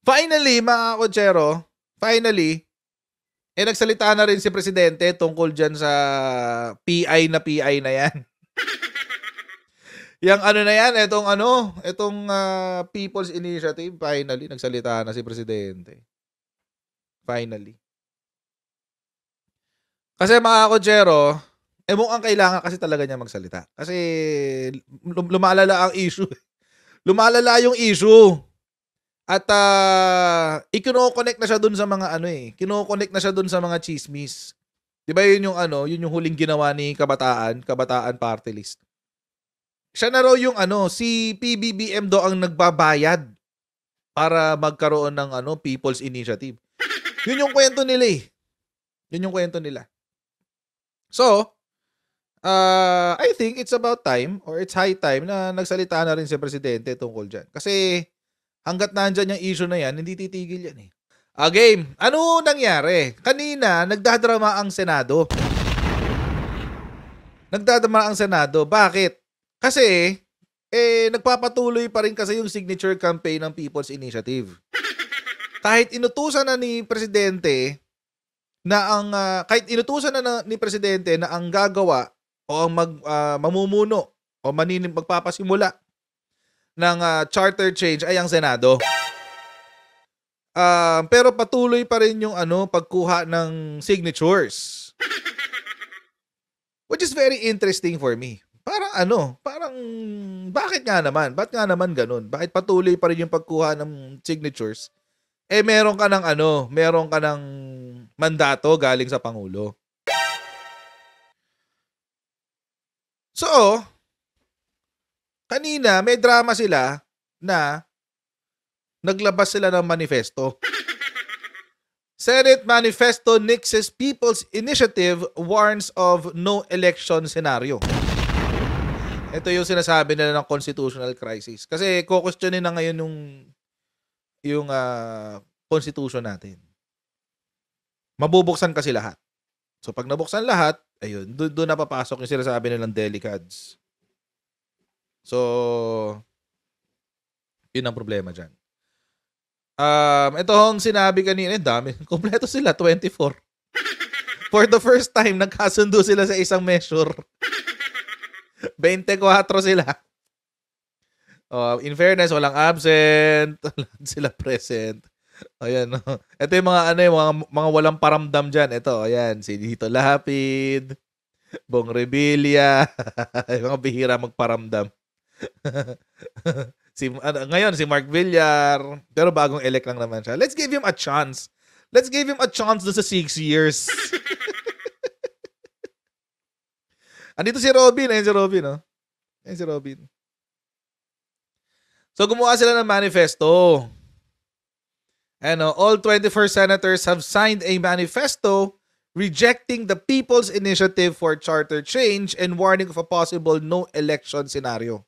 Finally, mga kotsero, finally, nagsalita na rin si Presidente tungkol dyan sa PI na yan. Yang ano na yan, itong People's Initiative, finally, nagsalita na si Presidente. Finally. Kasi mga kotsero, mukhang kailangan kasi talaga niya magsalita. Kasi lumalala ang issue. Lumalala yung issue. At ikino-connect na siya dun sa mga kino-connect na siya dun sa mga chismis. 'Di ba yun yung huling ginawa ni Kabataan Party List. Siya na raw yung si PBBM do ang nagbabayad para magkaroon ng People's Initiative. Yun yung kwento nila eh. Yun yung kwento nila. So, I think it's about time or it's high time na nagsalita na rin si Presidente tungkol dyan. Kasi hanggat nandyan yung issue na yan, hindi titigil yan eh. Game, ano nangyari? Kanina, nagdadrama ang Senado. Bakit? Kasi, nagpapatuloy pa rin kasi yung signature campaign ng People's Initiative. Kahit inutusan na ni Presidente ni Presidente na ang gagawa o ang mamumuno o magpapasimula ng charter change ay ang Senado. Pero patuloy pa rin yung pagkuha ng signatures. Which is very interesting for me. Parang bakit nga naman? Ba't nga naman ganun? Bakit patuloy pa rin yung pagkuha ng signatures? Meron ka ng mandato galing sa Pangulo. So, kanina may drama sila na naglabas sila ng manifesto. Senate Manifesto nixes People's Initiative warns of no election scenario. Ito yung sinasabi nila ng constitutional crisis. Kasi kukwestiyonin na ngayon yung constitution natin. Mabubuksan kasi lahat. So pag nabuksan lahat, ayun, doon na papasok yung sinasabi nilang delicads. So, yun ang problema dyan. Ito ang sinabi kanina, dami. Kompleto sila, 24. For the first time, nagkasundo sila sa isang measure. 24 sila. In fairness, walang absent. Sila present. Ayan. Ito yung mga walang paramdam dyan. Ito, ayan. Si Dito Lapid, Bong Revilla. Mga bihira magparamdam. Ngayon, si Mark Villar. Pero bagong elect lang naman siya. Let's give him a chance. Let's give him a chance doon sa 6 years. Andito si Robin. Ayun si Robin, oh. Ayun si Robin. So, gumawa sila ng manifesto. All 24 senators have signed a manifesto rejecting the People's Initiative for Charter Change and warning of a possible no election scenario.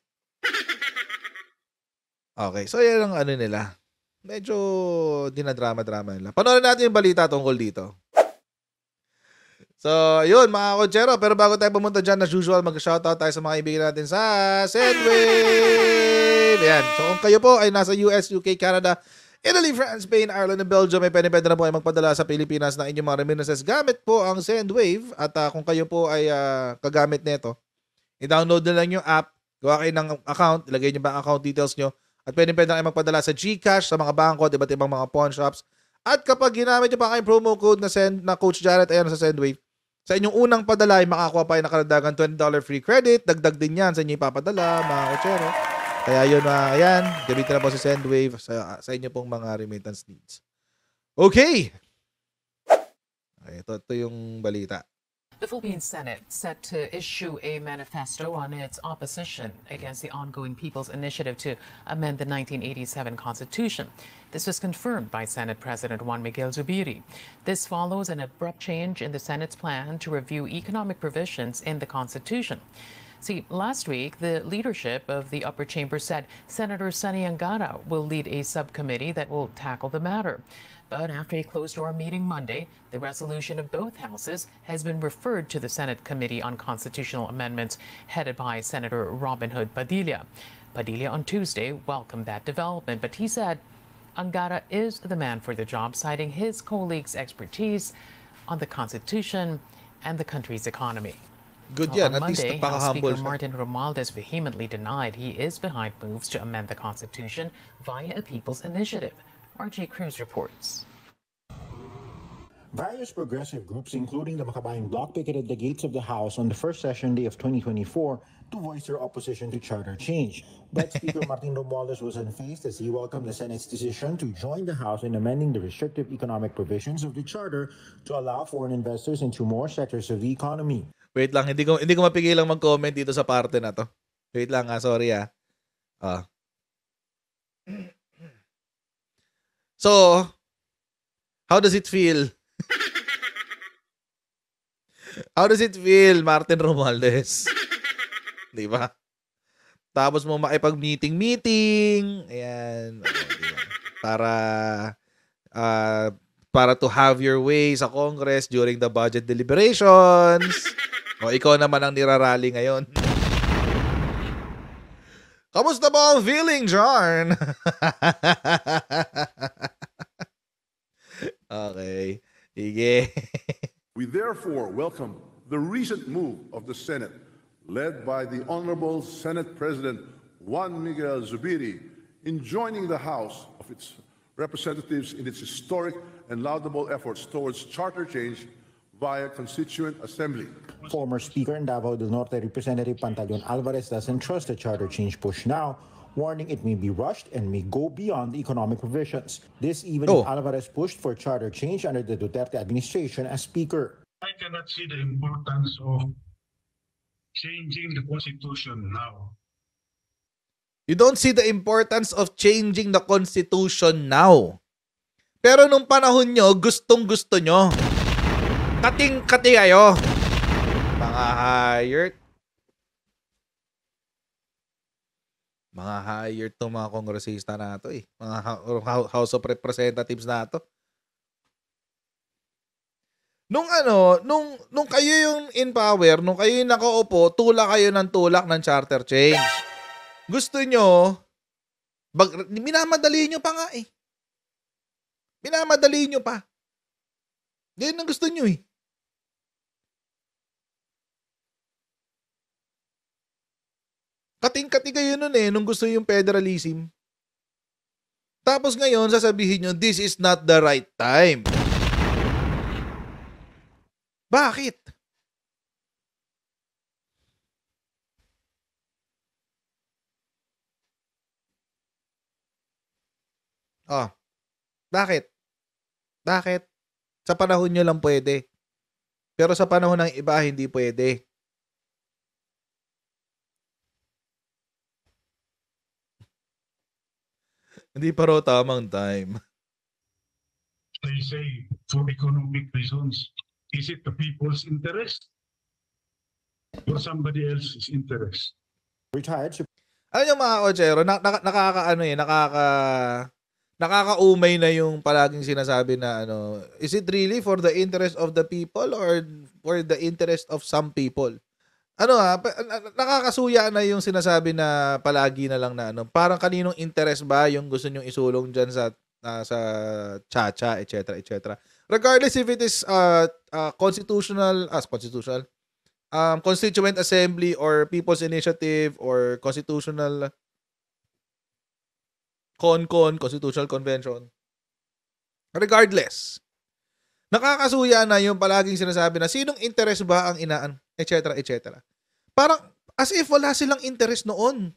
Okay, so yan ang nila. Medyo dinadrama-drama nila. Panoorin natin yung balita tungkol dito. So, yun mga kotsero. Pero bago tayo pumunta dyan, as usual, mag-shoutout tayo sa mga kaibigan natin sa Sendwave. Ayan. So, kung kayo po ay nasa US, UK, Canada, Italy, France, Spain, Ireland, and Belgium, may pwede na po ay magpadala sa Pilipinas ng inyong mga remittances gamit po ang Sendwave. At kung kayo po ay kagamit nito, i-download na lang yung app, gawa kayo ng account, ilagay nyo ba ang account details nyo, at pwede na kayo magpadala sa GCash, sa mga bangko, at iba't ibang mga pawn shops. At kapag ginamit nyo pa kayong promo code na Coach Jared, ayan sa Sendwave, sa inyong unang padala ay makakuha pa yung nakaladagan $20 free credit. Dagdag din yan sa inyo ipapadala, mga kotsero. Kaya yun, ayan, gamitin na po si Sendwave sa inyo pong mga remittance needs. Okay. Ito yung balita. The Philippine Senate set to issue a manifesto on its opposition against the ongoing People's Initiative to amend the 1987 Constitution. This was confirmed by Senate President Juan Miguel Zubiri. This follows an abrupt change in the Senate's plan to review economic provisions in the Constitution. See, last week, the leadership of the upper chamber said Senator Sonny Angara will lead a subcommittee that will tackle the matter. But after a closed-door meeting Monday, the resolution of both houses has been referred to the Senate Committee on Constitutional Amendments, headed by Senator Robin Hood Padilla. Padilla on Tuesday welcomed that development, but he said Angara is the man for the job, citing his colleagues' expertise on the Constitution and the country's economy. Good Well, yan. on At least Monday, House nagpaka-humble Speaker siya. Martin Romualdez vehemently denied he is behind moves to amend the Constitution via a people's initiative. RJ Cruz reports. Various progressive groups, including the Makabayan Bloc, picketed the gates of the House on the first session day of 2024 to voice their opposition to charter change. But Speaker Martin Romualdez was unfazed as he welcomed the Senate's decision to join the House in amending the restrictive economic provisions of the charter to allow foreign investors into more sectors of the economy. Wait lang, hindi ko mapigilang mag-comment dito sa parte na to. Wait lang sorry So, how does it feel? How does it feel, Martin Romualdez? Di ba? Tapos mo makipag-meeting. Ayan. Diba? Para to have your way sa Congress during the budget deliberations. O ikaw naman ang nirarally ngayon. Kamusta ba ang feeling, John? Okay. Sige. We therefore welcome the recent move of the Senate, led by the Honorable Senate President Juan Miguel Zubiri, in joining the House of its representatives in its historic and laudable efforts towards charter change via Constituent Assembly. Former Speaker in Davao del Norte Representative Pantaleon Alvarez doesn't trust the charter change push now, warning it may be rushed and may go beyond the economic provisions. This even if Alvarez pushed for charter change under the Duterte administration as Speaker. I cannot see the importance of changing the Constitution now. You don't see the importance of changing the Constitution now. Pero nung panahon nyo, gustong-gusto nyo. Kating-kati kayo. Mga hired. Mga hired to mga kongresista na to eh. Mga House of Representatives na to. Nung kayo yung in power, nung kayo yung nakaupo, tulak kayo ng tulak ng charter change. Gusto nyo, minamadali nyo pa nga eh. Minamadali nyo pa. Ganyan ang gusto nyo eh. Kating-kati kayo nun eh, nung gusto yung federalism. Tapos ngayon, sasabihin nyo, this is not the right time. Bakit? Bakit? Bakit? Sa panahon nyo lang pwede. Pero sa panahon ng iba, hindi pwede. Hindi pa raw tamang time. They say for economic reasons. Is it the people's interest or somebody else's interest? Retired Alam nyo mga Ochero, nakakaumay na yung palaging sinasabi na is it really for the interest of the people or for the interest of some people? Nakakasuya na yung sinasabi na palagi na lang na parang kaninong interest ba yung gusto nyong isulong dyan sa Chacha, etc., etc. Regardless if it is Constituent Assembly or People's Initiative or Constitutional Constitutional Convention. Regardless, nakakasuya na yung palaging sinasabi na sinong interest ba ang inaan, etc., etc. Parang as if wala silang interest noon.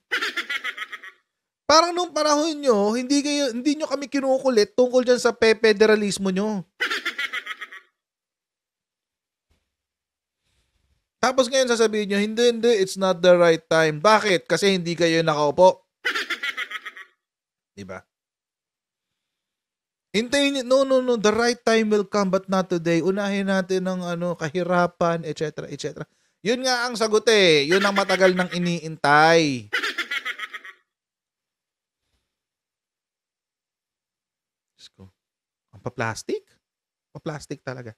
Parang nung panahon nyo, hindi nyo kami kinukulit tungkol dyan sa federalismo nyo. Tapos ngayon sasabihin nyo, hindi, it's not the right time. Bakit? Kasi hindi kayo nakaupo. Diba? Hintayin, no, the right time will come but not today. Unahin natin ng kahirapan, etc., etc. Yun nga ang sagot eh. Yun ang matagal nang iniintay. Ang pa-plastic? Pa-plastic talaga.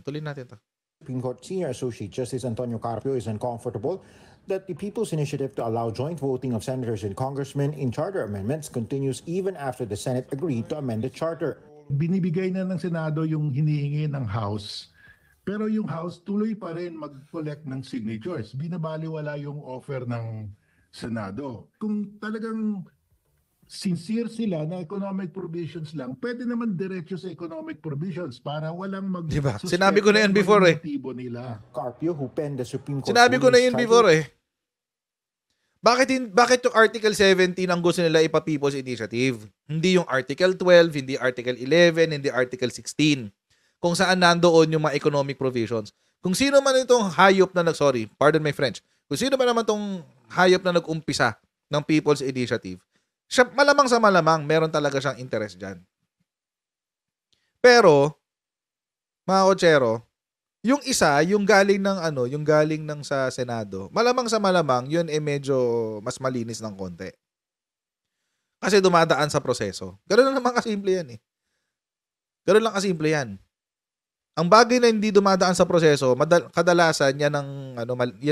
Tuloy natin to. Supreme Court Senior Associate Justice Antonio Carpio is uncomfortable that the People's Initiative to allow joint voting of senators and congressmen in charter amendments continues even after the Senate agreed to amend the charter. Binibigay na ng Senado yung hinihingi ng House, pero yung House tuloy pa rin mag-collect ng signatures. Binabaliwala yung offer ng Senado. Kung talagang sincere sila na economic provisions lang, pwede naman diretso sa economic provisions para walang mag- Diba? Sinabi ko na yan before eh. motibo nila. Carpio, who penned the Supreme Court Sinabi ko na ruling, yun tried before eh. Bakit yung Article 17 ang gusto nila ipa-People's Initiative? Hindi yung Article 12, hindi Article 11, hindi Article 16. Kung saan nandoon yung mga economic provisions. Kung sino man itong hayop na pardon my French. Kung sino man naman itong hayop na nag-umpisa ng People's Initiative, siya, malamang sa malamang, meron talaga siyang interest dyan. Pero, mga kotsero, yung isa, yung galing ng sa Senado, malamang sa malamang, yun medyo mas malinis ng konti. Kasi dumadaan sa proseso. Ganun lang naman kasimple yan eh. Ganun lang kasimple yan. Ang bagay na hindi dumadaan sa proseso, kadalasan yan ang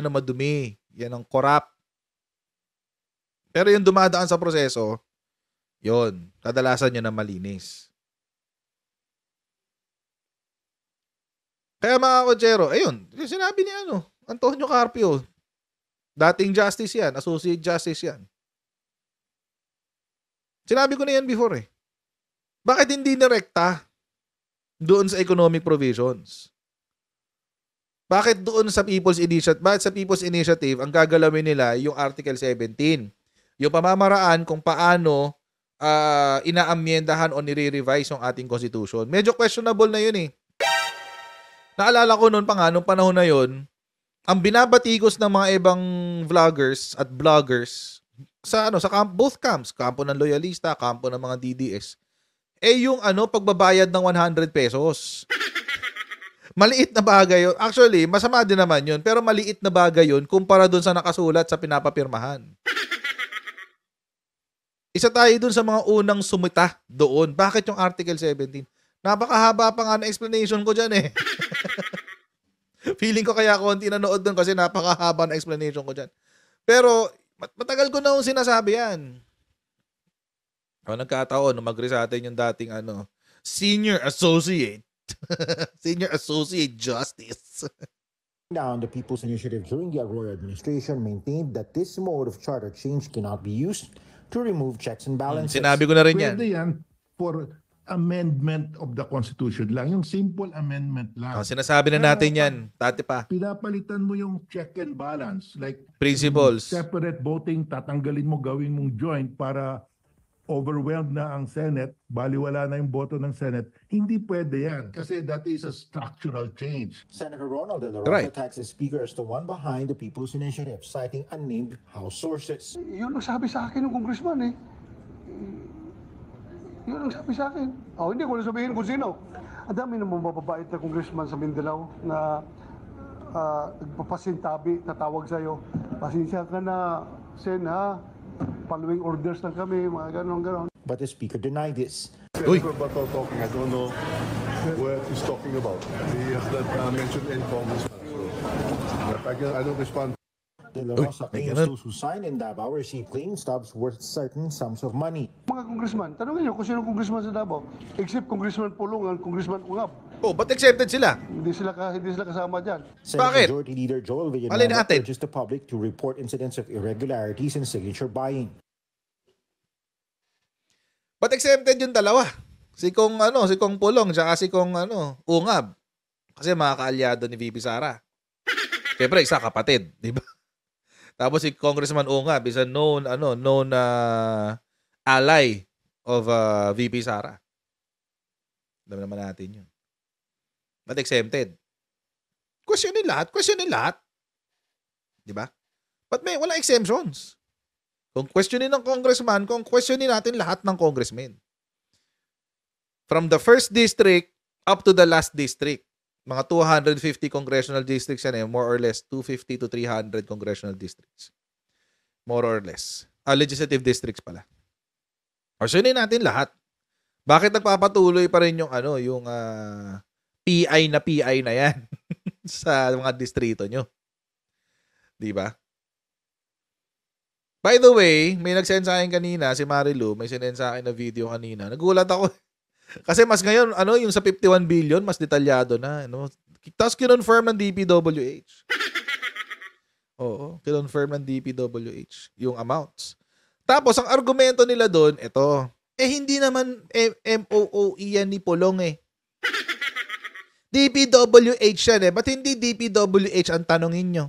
madumi, yan ang corrupt. Pero yung dumadaan sa proseso, yun, kadalasan yan ang malinis. Kaya mga kotsero, ayun, sinabi ni Antonio Carpio, dating justice yan, associate justice yan. Sinabi ko na yan before eh. Bakit hindi direkta doon sa economic provisions? Bakit doon sa People's Initiative? Bakit sa People's Initiative ang gagalawin nila yung Article 17? Yung pamamaraan kung paano inaamyendahan o nire-revise yung ating Constitution. Medyo questionable na yun eh. Naalala ko noon pa nga, nung panahon na yun, ang binabatikos ng mga ibang vloggers at bloggers sa both camps, kampo ng loyalista, kampo ng mga DDS, yung pagbabayad ng 100 pesos. Maliit na bagay yun. Actually, masama din naman yun, pero maliit na bagay yun kumpara dun sa nakasulat sa pinapapirmahan. Isa tayo dun sa mga unang sumita doon. Bakit yung Article 17? Napakahaba pa nga na explanation ko dyan eh. Feeling ko kaya konti nanood doon kasi napakahaba na explanation ko dyan. Pero matagal ko na yung sinasabi yan. Nagkataon, mag-re sa atin yung dating Senior Associate. Senior Associate Justice. Down, the People's Initiative during the Arroyo administration maintained that this mode of charter change cannot be used to remove checks and balances. Sinabi ko na rin yan. Pwede yan for amendment of the Constitution lang. Yung simple amendment lang. Sinasabi na natin yan. Dati pa. Pinapalitan mo yung check and balance. Like Principles. separate voting, tatanggalin mo, gawin mong joint para overwhelmed na ang Senate, baliwala na yung boto ng Senate. Hindi pwede yan kasi that is a structural change. Senator Ronald De La Rosa Right. attacks the speaker as the one behind the People's Initiative, citing unnamed House sources. Yun ang sabi sa akin ng congressman eh. Yun ang sabi sa akin. Hindi ko na sabihin kung sino. Ang dami namang mababait na congressman sa Mindanao na nagpapasintabi, tatawag sa'yo. Pasensya ka na, Sen ha. Following orders lang kami, mga ganon. But the speaker denied this. Uy. Senator Bato talking, I don't know what he's talking about. He has not mentioned any congressman. So, I don't respond. De La Rosa may claims ganun. those who signed in Davao received clean stubs worth certain sums of money. Mga congressman, tanongin niyo kung sino congressman sa Davao. Except Congressman Pulungan, Congressman Ungab. Ba't accepted sila? Hindi sila kasama dyan. Senate Bakit? Majority Leader Joel Alin Villanueva natin? urges the public to report incidents of irregularities in signature buying. Ba't accepted yung dalawa? Si Kong Pulong, tsaka si Kong Ungab. Kasi mga kaalyado ni VP Sara. Siyempre, isa kapatid, di ba? Tapos si Congressman Ungab is a known ally of VP Sara. Alam naman natin yun. But exempted. Questionin lahat. Di ba? But wala exemptions. Kung questionin ng congressman, kung questionin natin lahat ng congressmen. From the first district up to the last district. Mga 250 congressional districts yan more or less 250 to 300 congressional districts. More or less. Legislative districts pala. Questionin natin lahat. Bakit nagpapatuloy pa rin yung PI na yan? sa mga distrito nyo. Di ba? By the way, may nag-send sa akin kanina, si Marilu, may sinend sa akin na video kanina. Nagulat ako. Kasi mas ngayon, yung sa 51 billion, mas detalyado na. Tapos kinonfirm ng DPWH. Oo, kinonfirm ng DPWH yung amounts. Tapos, ang argumento nila doon, hindi naman MOOE yan ni Pulong eh. DPWH yan eh. Ba't hindi DPWH ang tanongin nyo?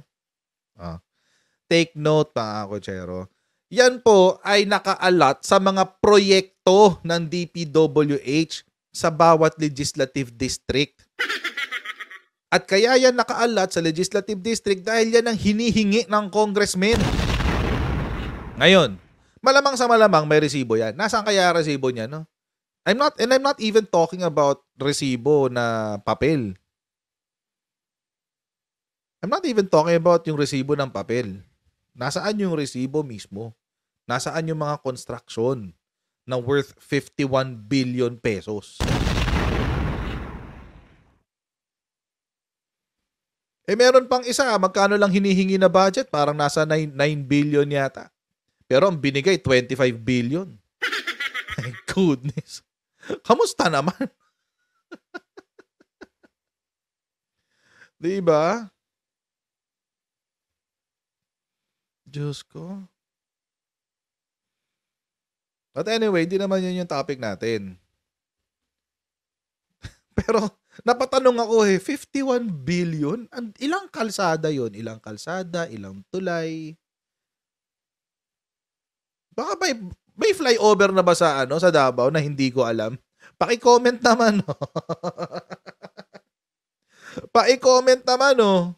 Take note, mga kotsero. Yan po ay nakaalat sa mga proyekto ng DPWH sa bawat legislative district. At kaya yan nakaalat sa legislative district dahil yan ang hinihingi ng congressman. Ngayon, malamang sa malamang may resibo yan. Nasaan kaya resibo niya, no? I'm not even talking about resibo na papel. I'm not even talking about yung resibo ng papel. Nasaan yung resibo mismo? Nasaan yung mga construction na worth 51 billion pesos? Meron pang isa, magkano lang hinihingi na budget? Parang nasa 9 billion yata. Pero ang binigay, 25 billion. My goodness. Kamusta naman? Diba? Diyos ko. But anyway, di naman yun yung topic natin. Pero, napatanong ako 51 billion? Ilang kalsada yun? Ilang kalsada? Ilang tulay? Baka may flyover na ba sa Davao na hindi ko alam? Paki-comment naman, no? Paki-comment naman, no?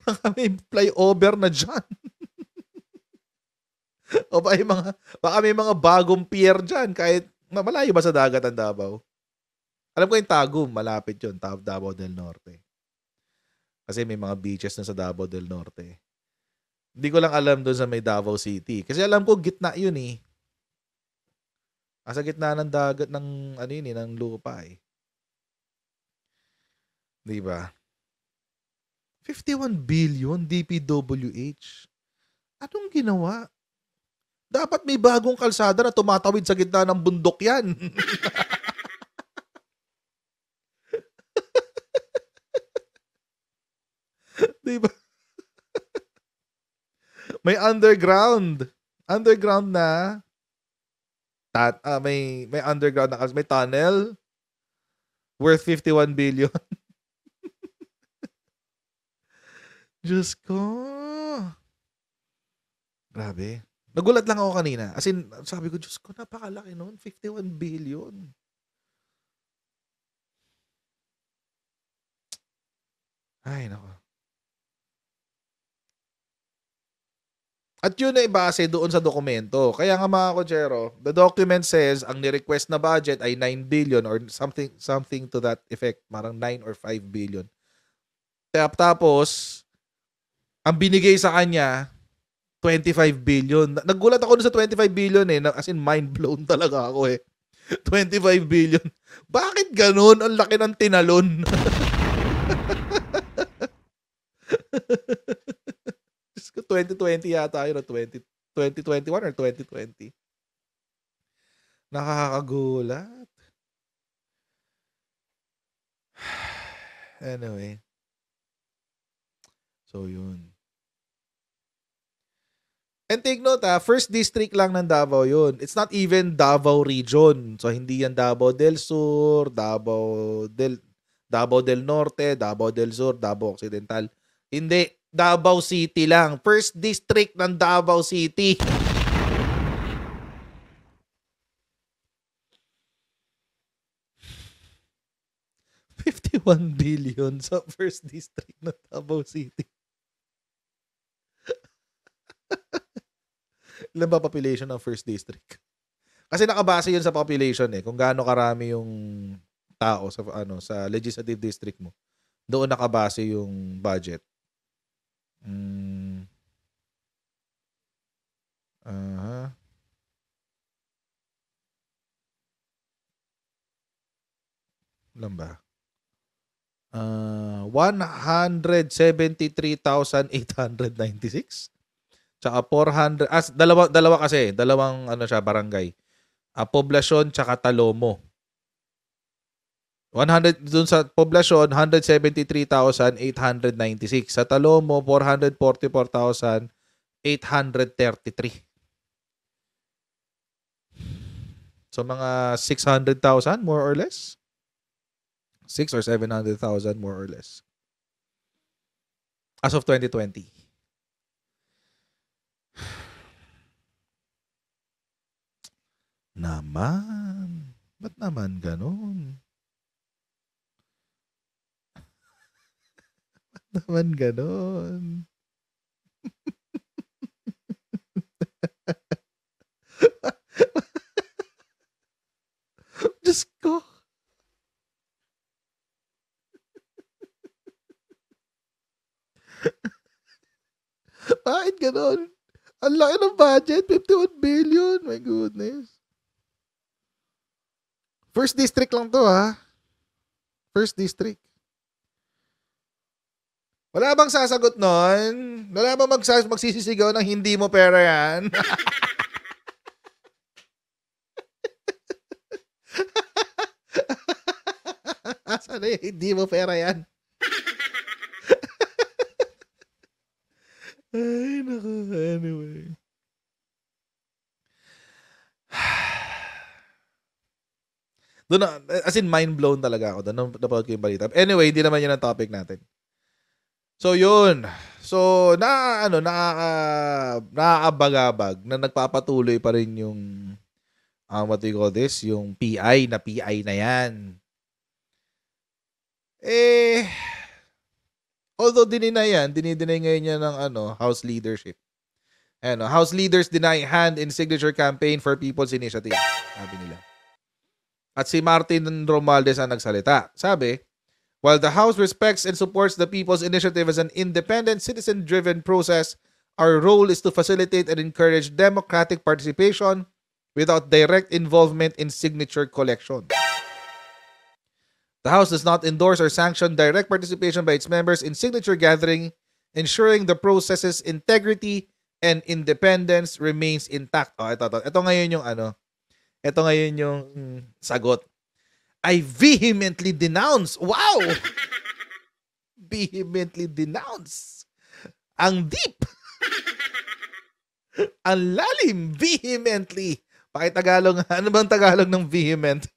Baka may flyover na dyan. O baka may mga bagong pier dyan kahit malayo ba sa dagat ang Davao? Alam ko yung Tagum, malapit yun, Davao del Norte. Kasi may mga beaches na sa Davao del Norte. Hindi ko lang alam doon sa may Davao City. Kasi alam ko gitna yun eh. Sa gitna ng dagat ng ng lupa eh. 'Di ba? 51 billion DPWH. Anong ginawa? Dapat may bagong kalsada na tumatawid sa gitna ng bundok yan. Diba? May underground na may underground na may tunnel worth 51 billion. Diyos ko. Grabe. Nagulat lang ako kanina. As in, sabi ko, Diyos ko, napakalaki noon. 51 billion. Ay, nako. At yun ay base doon sa dokumento. Kaya nga mga kotsero, the document says ang ni-request na budget ay 9 billion or something to that effect. Parang 9 or 5 billion. Tapos, ang binigay sa kanya, 25 billion. Nagulat ako sa 25 billion eh. As in, mind blown talaga ako eh. 25 billion. Bakit ganun? Ang laki ng tinalon. 2020 yata yun, 2021 or 2020. Nakakagulat. Anyway. So, yun. And take note first district lang ng Davao yun. It's not even Davao region. So, hindi yan Davao del Sur, Davao del Norte, Davao del Sur, Davao Occidental. Hindi. Davao City lang. First district ng Davao City. $51 billion sa first district ng Davao City. Ilan ba population ng first district? Kasi nakabase yun sa population eh. Kung gaano karami yung tao sa legislative district mo. Doon nakabase yung budget. Ilan ba? 173,896. Tsaka 400, dalawa kasi, dalawang ano siya, barangay. Poblasyon tsaka Talomo. 100 dun sa poblasyon, 173,896. Sa Talomo, 444,833. So mga 600,000 more or less. 6 or 700,000 more or less. As of 2020. Naman. Ba't naman ganun? Ba't naman ganun? Diyos ko. Bakit ganun? Ang laki ng budget, 51 billion. My goodness. First district lang to, ha? First district. Wala bang sasagot nun? Wala bang magsisisigaw ng hindi mo pera yan? Asan na hindi mo pera yan? Ay, naku. Anyway. Doon na, as in mind blown talaga ako doon nung napanood ko yung balita. Anyway, hindi naman yun ang topic natin. So yun. So nakakabagabag na nagpapatuloy pa rin yung what do you call this? Yung PI na yan. Although dinideny ngayon niya ng House leadership. House leaders deny hand in signature campaign for People's Initiative. Sabi nila. At si Martin Romualdez ang nagsalita. Sabi, while the House respects and supports the People's Initiative as an independent, citizen-driven process, our role is to facilitate and encourage democratic participation without direct involvement in signature collection. The House does not endorse or sanction direct participation by its members in signature gathering, ensuring the process's integrity and independence remains intact. Ito ngayon yung sagot. I vehemently denounce. Wow! Vehemently denounce. Ang deep. Ang lalim. Vehemently. Pakitagalog. Ano bang Tagalog ng vehement?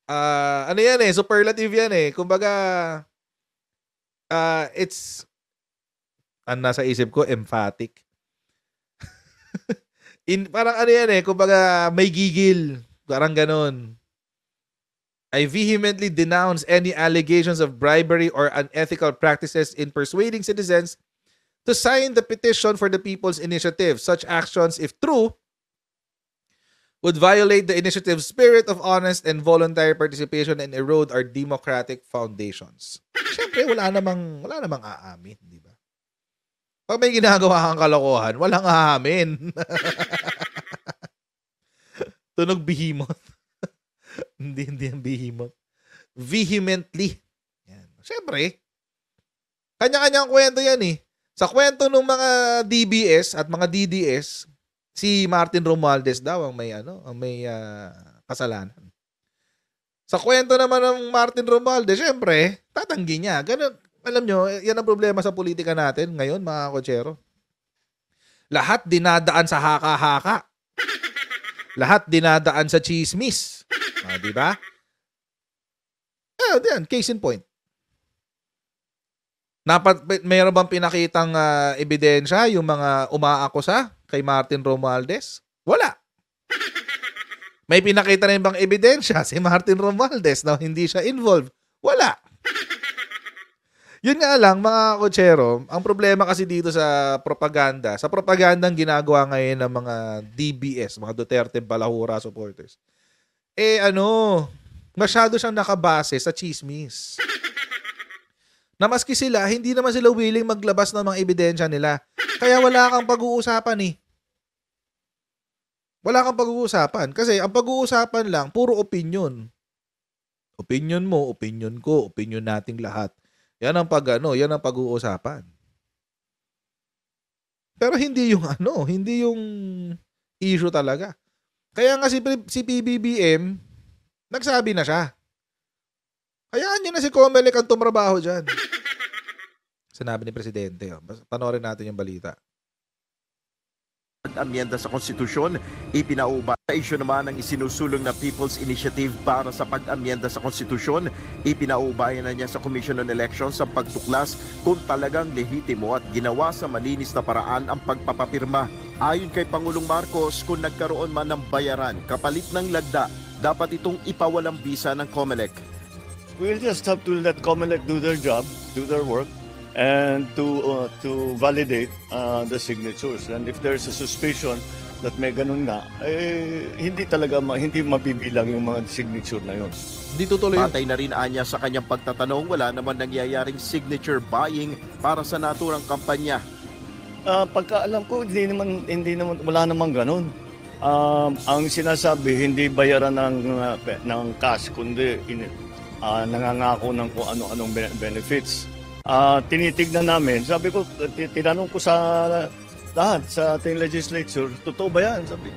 Ano yan superlative yan Kumbaga, it's, nasa isip ko, emphatic. Parang ano yan kumbaga may gigil. Parang ganon. I vehemently denounce any allegations of bribery or unethical practices in persuading citizens to sign the petition for the People's Initiative. Such actions, if true, would violate the initiative's spirit of honest and voluntary participation and erode our democratic foundations. Siyempre, wala namang aamin, di ba? Pag may ginagawa kang kalokohan, walang aamin. Tunog behemoth. hindi ang behemoth. Vehemently. Yan. Siyempre, kanya-kanyang kwento yan Sa kwento ng mga DBS at mga DDS, si Martin Romualdez daw ang may kasalanan. Sa kwento naman ng Martin Romualdez, syempre, tatanggi niya. Ganun, alam nyo, yan ang problema sa politika natin ngayon, mga kotsero. Lahat dinadaan sa haka-haka. Lahat dinadaan sa chismis. Di ba? Yan, case in point. Mayroon bang pinakitang ebidensya yung mga umaakusa kay Martin Romualdez? Wala. May pinakita rin bang ebidensya si Martin Romualdez na hindi siya involved? Wala. Yun nga lang, mga kotsero, ang problema kasi dito sa propagandang ginagawa ngayon ng mga DBS, mga Duterte Balahura supporters, masyado siyang nakabase sa chismis. Na maski sila, hindi naman sila willing maglabas ng mga ebidensya nila. Kaya wala kang pag-uusapan Wala kang pag-uusapan. Kasi ang pag-uusapan lang, puro opinion. Opinion mo, opinion ko, opinion nating lahat. Yan ang yan ang pag-uusapan. Pero hindi yung hindi yung issue talaga. Kaya nga si PBBM, nagsabi na siya. Hayaan nyo na si Comelec ang tumrabaho dyan. Sinabi ni Presidente. Panoorin natin yung balita. Amyenda sa konstitusyon, ipinauba. Sa isyu naman ng isinusulong na People's Initiative para sa pag-amyenda sa konstitusyon, ipinaubayan na niya sa Commission on Elections ang pagtuklas kung talagang lehitimo at ginawa sa malinis na paraan ang pagpapapirma. Ayon kay Pangulong Marcos, kung nagkaroon man ng bayaran kapalit ng lagda, dapat itong ipawalang bisa ng COMELEC. We'll just have to let COMELEC do their job, do their work, and to validate the signatures. And if there's a suspicion that may ganun na, hindi mabibilang yung mga signature na yun. Hindi tutuloy yun. Patay na rin anya sa kanyang pagtatanong, wala naman nangyayaring signature buying para sa naturang kampanya. Pagkaalam ko, wala namang ganun. Ang sinasabi, hindi bayaran ng cash, kundi nangangako ng kung ano-anong benefits. Tinitignan namin, sabi ko, tinanong ko sa lahat sa ating legislature, totoo ba yan? Sabi.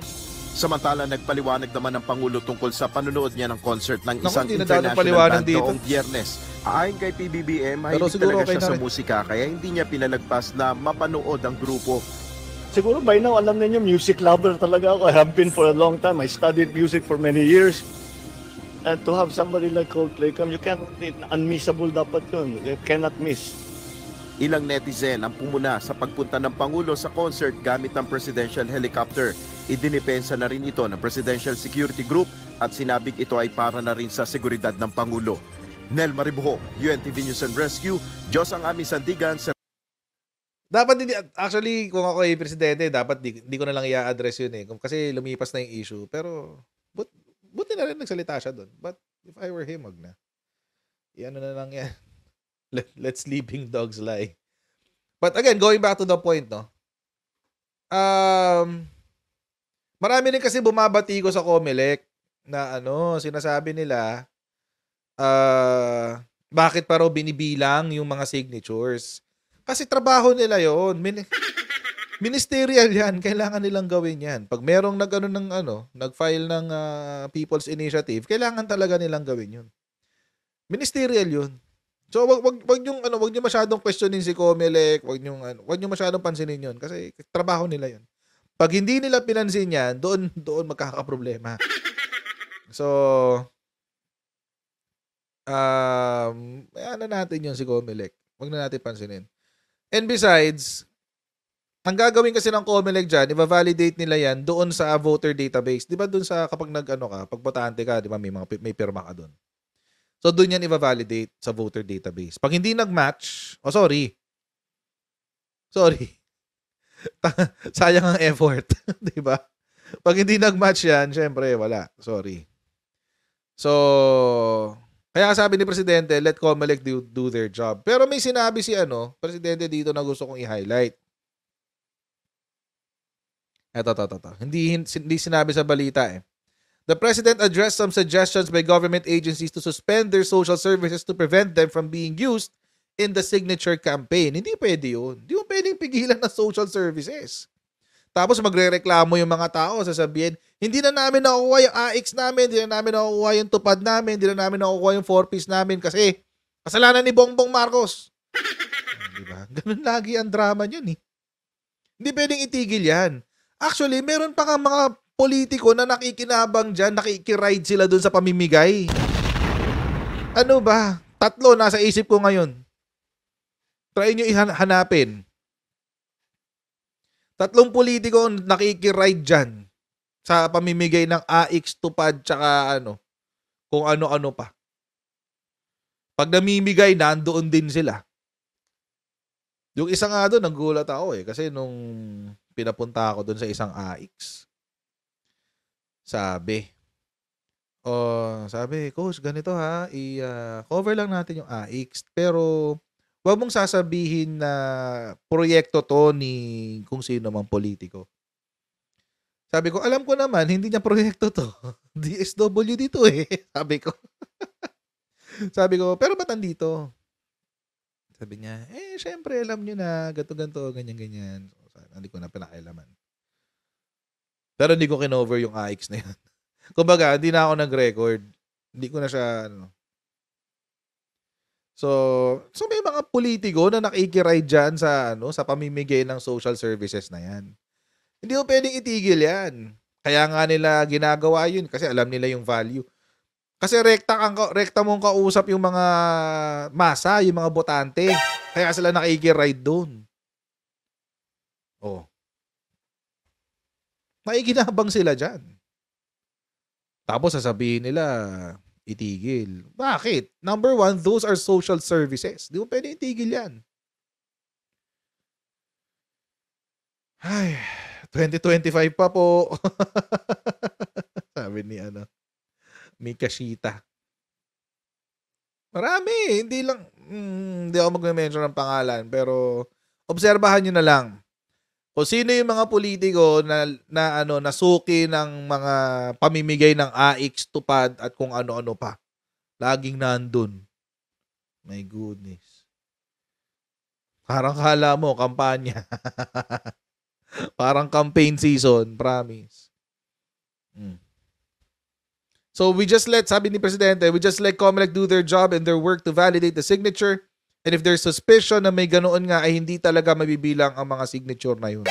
Samantala, nagpaliwanag naman ng Pangulo tungkol sa panunood niya ng concert ng isang Naku, hindi na international paliwanag band dito. noong Biyernes. Ayon kay PBBM, Pero mahilig siguro talaga okay siya na sa rin. musika, kaya hindi niya pinalagpas na mapanood ang grupo. Siguro by now, alam ninyo, music lover talaga ako. I have been for a long time. I studied music for many years. And to have somebody like Coldplay come, you can't, unmissable dapat yun. You cannot miss. Ilang netizen ang pumuna sa pagpunta ng Pangulo sa concert gamit ang presidential helicopter. Idinipensa na rin ito ng Presidential Security Group at sinabing ito ay para na rin sa seguridad ng Pangulo. Nel Maribuho, UNTV News and Rescue, Diyos ang aming sandigan sa... Dapat hindi, actually, kung ako ay presidente, dapat di ko na lang i-address yun kasi lumipas na yung issue. Pero, buti na rin nagsalita siya doon. But, if I were him, wag na. Iyan na lang yan. Let sleeping dogs lie. But again, going back to the point, no? Marami rin kasi bumabati ko sa COMELEC na sinasabi nila, bakit pa raw binibilang yung mga signatures? Kasi trabaho nila yon. Ministerial yan. Kailangan nilang gawin yan. Pag merong nag-file ng People's Initiative, kailangan talaga nilang gawin yun. Ministerial yun. So wag niyo masyadong questionin si COMELEC, wag niyo masyadong pansinin 'yon kasi trabaho nila 'yon. Pag hindi nila pinansin 'yan, doon magkakaproblema. So ano natin 'yon si COMELEC. Wag na natin pansinin. And besides, ang gagawin kasi ng COMELEC diyan, i-validate nila 'yan doon sa voter database. 'Di ba doon sa kapag pag botante ka, 'di ba may pirma ka doon. So, doon yan i-validate sa voter database. Pag hindi nag-match, sorry. Sayang ang effort. Diba? Pag hindi nag-match yan, syempre, wala. Sorry. So, kaya sabi ni Presidente, let COMELEC do their job. Pero may sinabi si Presidente dito na gusto kong i-highlight. Ito. Hindi sinabi sa balita The President addressed some suggestions by government agencies to suspend their social services to prevent them from being used in the signature campaign. Hindi pwede yun. Hindi mo pwedeng pigilan ng social services. Tapos magre-reklamo yung mga tao, sasabihin, hindi na namin nakukuha yung AX namin, hindi na namin nakukuha yung tupad namin, hindi na namin nakukuha yung 4-piece namin kasi kasalanan ni Bongbong Marcos. Diba? Ganun lagi ang drama niyan . Hindi pwedeng itigil yan. Actually, meron pa nga mga politiko na nakikinabang dyan, nakikiride sila dun sa pamimigay. Ano ba? 3 nasa isip ko ngayon. Try nyo hanapin. 3 politiko nakikiride dyan sa pamimigay ng AX, tupad, tsaka kung ano-ano pa. Pag namimigay, nandoon din sila. Yung isa nga doon, nagulat ako kasi nung pinapunta ako doon sa isang AX, sabi, Coach, ganito ha, i-cover lang natin yung AX, pero huwag mong sasabihin na proyekto to ni kung sino mang politiko. Sabi ko, alam ko naman, hindi niya proyekto to. DSWD to Sabi ko. Sabi ko, pero ba't nandito? Sabi niya, syempre, alam nyo na, ganto, ganyan. So, hindi ko na pinakailaman. Pero hindi ko kinover yung AX na yun. Kumbaga, hindi na ako nag-record. Hindi ko na siya, So may mga politiko na nakikiride dyan sa, sa pamimigay ng social services na yan. Hindi mo pwedeng itigil yan. Kaya nga nila ginagawa yun kasi alam nila yung value. Kasi rekta mong kausap yung mga masa, yung mga botante. Kaya sila nakikiride doon. Oh. Naiginabang sila dyan. Tapos sasabihin nila, itigil. Bakit? Number one, those are social services. Di mo pwede itigil yan. Ay, 2025 pa po. Sabi ni Mika Shita. Marami. Hindi ako mag-mention ng pangalan, pero obserbahan nyo na lang. Kung sino yung mga politiko na nasuki ng mga pamimigay ng AX, tupad at kung ano-ano pa. Laging nandun. My goodness. Parang kala mo, kampanya. Parang campaign season, promise. So sabi ni Presidente, we just let COMELEC do their job and their work to validate the signature. And if there's suspicion na may ganoon nga ay hindi talaga mabibilang ang mga signature na yun.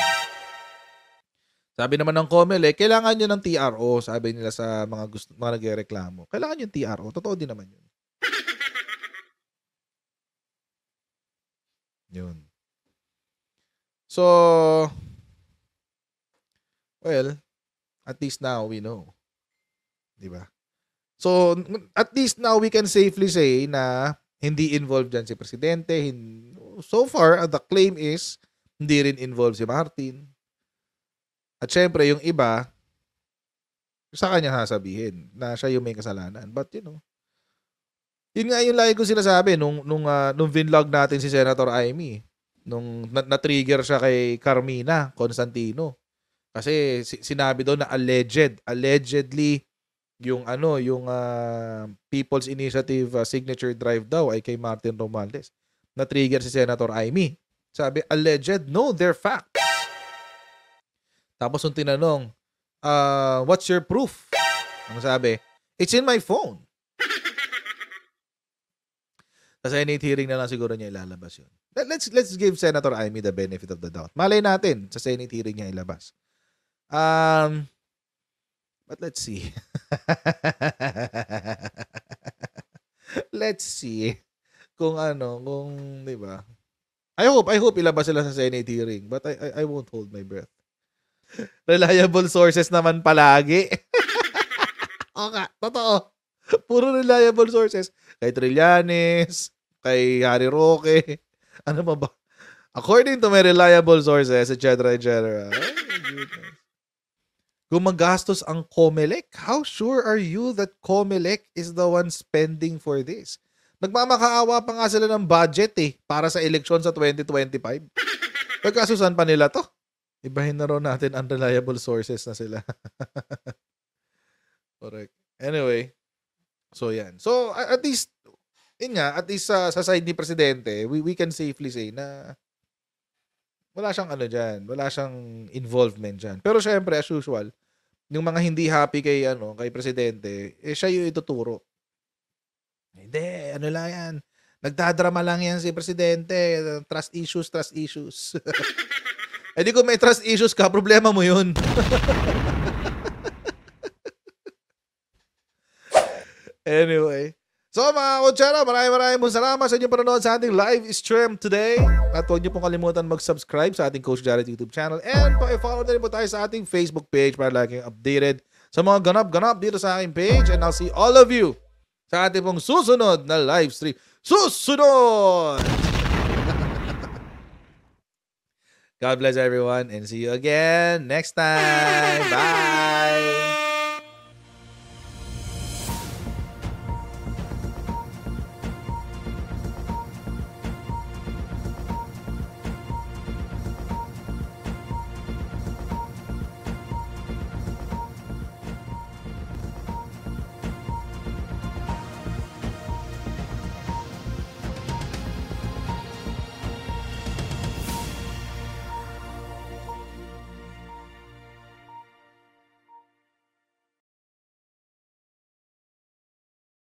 Sabi naman ng COMELEC, kailangan nyo ng TRO. Sabi nila sa mga nagreklamo. Kailangan yung TRO. Totoo din naman yun. Yun. So, well, at least now we know. Diba? So, at least now we can safely say na hindi involved dyan si Presidente. So far, the claim is hindi rin involved si Martin. At syempre, yung iba, sa kanya sasabihin na siya yung may kasalanan. But, yun nga yung lagi ko sinasabi nung vinlog natin si Senator Amy. Nung na-trigger siya kay Carmina Constantino. Kasi sinabi doon na allegedly, yung People's Initiative signature drive daw ay kay Martin Romualdez. Na-trigger si Senator Amy. Sabi, alleged? No, they're facts. Tapos yung tinanong, what's your proof? Ang sabi, it's in my phone. Sa Senate hearing na lang siguro niya ilalabas yun. Let's give Senator Amy the benefit of the doubt. Malay natin, sa Senate hearing niya ilabas. But let's see. Let's see kung di ba? I hope ilabas sila sa Senate hearing, but I won't hold my breath. Reliable sources naman palagi. O nga, totoo. Puro reliable sources. Kay Trillanes, kay Harry Roque. Ano ba? According to my reliable sources, etc. Oh, my goodness. Kung magastos ang COMELEC, how sure are you that COMELEC is the one spending for this? Nagmamakaawa pa nga sila ng budget para sa eleksyon sa 2025. Pagkasusan pa nila to. Ibahin na raw natin unreliable sources na sila. Correct. Anyway, so yan. So at least, sa side ni Presidente, we can safely say na wala siyang wala siyang involvement dyan. Pero syempre, as usual, yung mga hindi happy kay Presidente, siya yung ituturo. Hindi, lang yan. Nagdadrama lang yan si Presidente. Trust issues. Di kung may trust issues ka, problema mo yun. Anyway. So mga kutsara, maraming salamat sa inyong panonood sa ating live stream today. At huwag niyo pong kalimutan mag-subscribe sa ating Coach Jared YouTube channel. And pa-follow na rin po tayo sa ating Facebook page para laging updated sa mga ganap-ganap dito sa aking page. And I'll see all of you sa ating pong susunod na live stream. Susunod! God bless everyone and see you again next time. Bye!